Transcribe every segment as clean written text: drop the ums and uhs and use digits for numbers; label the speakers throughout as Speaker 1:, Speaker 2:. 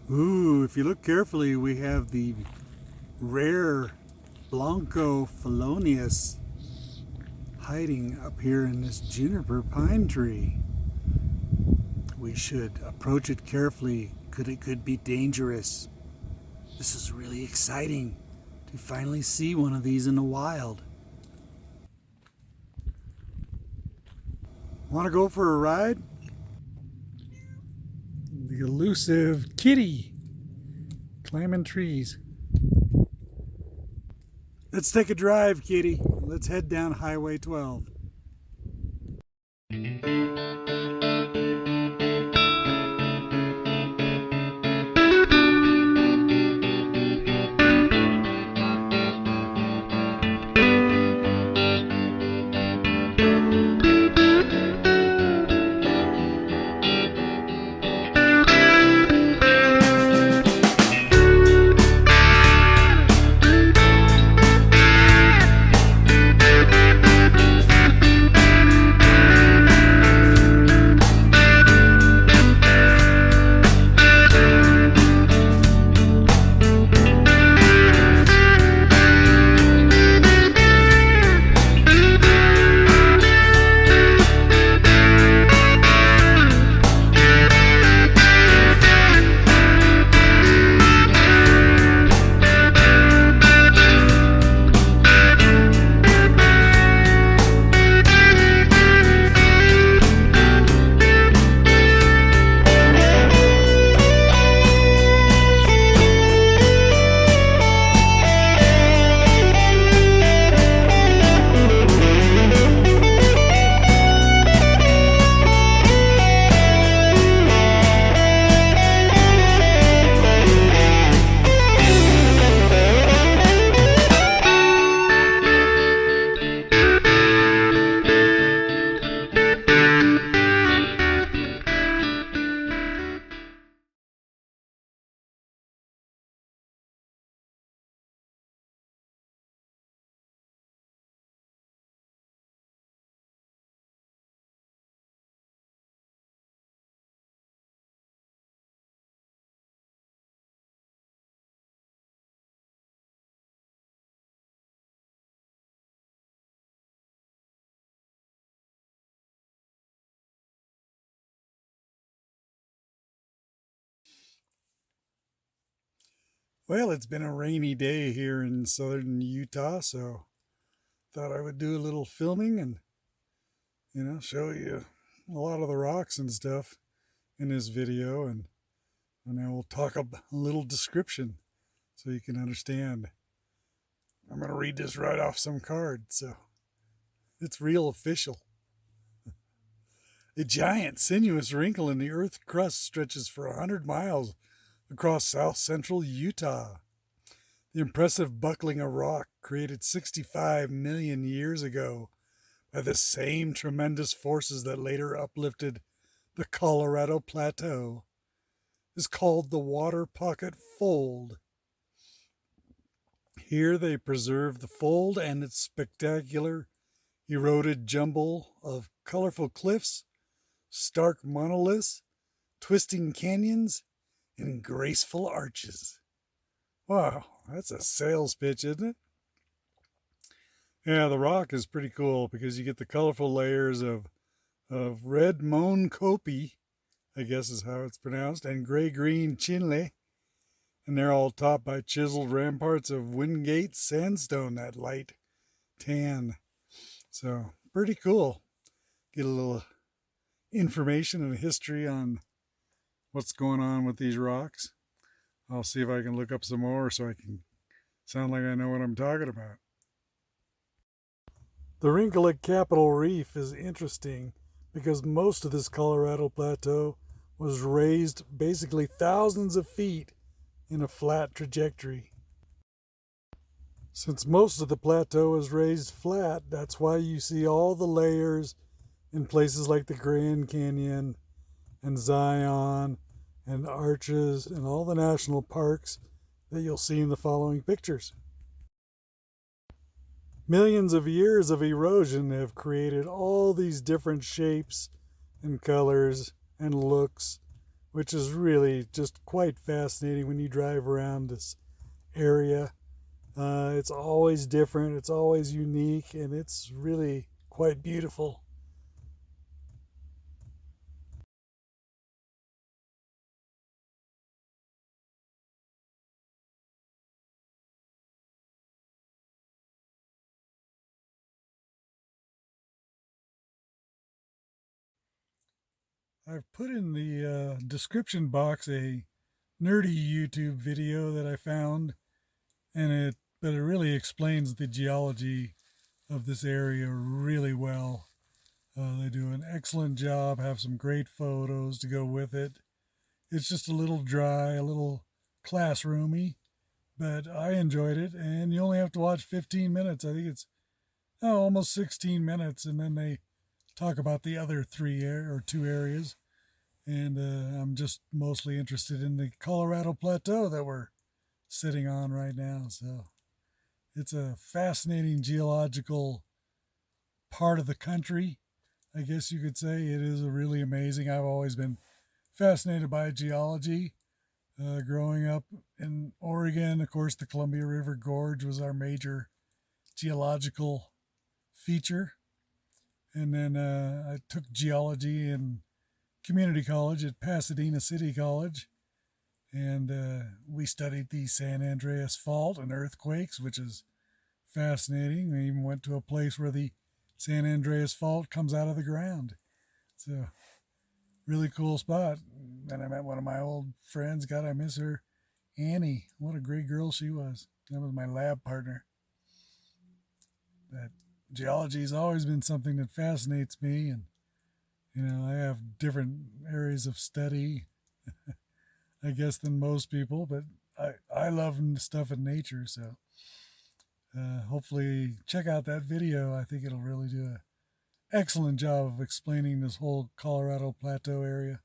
Speaker 1: Ooh, if you look carefully, we have the rare Blanco felonius hiding up here in this juniper pine tree. We should approach it carefully. It could be dangerous. This is really exciting to finally see one of these in the wild. Want to go for a ride? The elusive kitty climbing trees. Let's take a drive, kitty. Let's head down Highway 12. Well, it's been a rainy day here in southern Utah, so thought I would do a little filming and, show you a lot of the rocks and stuff in this video, and then we'll talk a little description so you can understand. I'm going to read this right off some card, so it's real official. A giant, sinuous wrinkle in the earth crust stretches for 100 miles across south-central Utah. The impressive buckling of rock created 65 million years ago by the same tremendous forces that later uplifted the Colorado Plateau is called the Water Pocket Fold. Here they preserve the fold and its spectacular eroded jumble of colorful cliffs, stark monoliths, twisting canyons, and graceful arches. Wow, that's a sales pitch, isn't it? Yeah, the rock is pretty cool because you get the colorful layers of red moan kopi, I guess is how it's pronounced, and gray-green chinle. And they're all topped by chiseled ramparts of Wingate sandstone, that light tan. So, pretty cool. Get a little information and history on what's going on with these rocks. I'll see if I can look up some more so I can sound like I know what I'm talking about. The wrinkle at Capitol Reef is interesting because most of this Colorado Plateau was raised basically thousands of feet in a flat trajectory. Since most of the plateau is raised flat, that's why you see all the layers in places like the Grand Canyon and Zion and Arches and all the national parks that you'll see in the following pictures. Millions of years of erosion have created all these different shapes and colors and looks which is really just quite fascinating when you drive around this area. It's always different, it's always unique, and it's really quite beautiful. I've put in the description box a nerdy YouTube video that I found, and it really explains the geology of this area really well. They do an excellent job, have some great photos to go with it. It's just a little dry, a little classroomy, but I enjoyed it. And you only have to watch 15 minutes. I think it's almost 16 minutes, and then they talk about the other or two areas. And I'm just mostly interested in the Colorado Plateau that we're sitting on right now. So it's a fascinating geological part of the country, I guess you could say. It is really amazing. I've always been fascinated by geology. Growing up in Oregon, of course, the Columbia River Gorge was our major geological feature. And then I took geology in community college at Pasadena City College. And we studied the San Andreas Fault and earthquakes, which is fascinating. We even went to a place where the San Andreas Fault comes out of the ground. So, really cool spot. And I met one of my old friends. God, I miss her. Annie. What a great girl she was. That was my lab partner. That geology has always been something that fascinates me. And, I have different areas of study, I guess, than most people. But I love stuff in nature. So, hopefully check out that video. I think it'll really do an excellent job of explaining this whole Colorado Plateau area.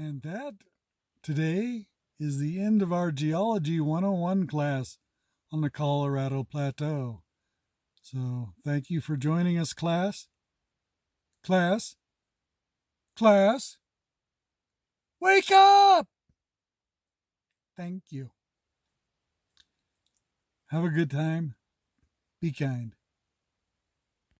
Speaker 1: And that today is the end of our Geology 101 class on the Colorado Plateau. So thank you for joining us, class. Class, class, wake up! Thank you. Have a good time. Be kind.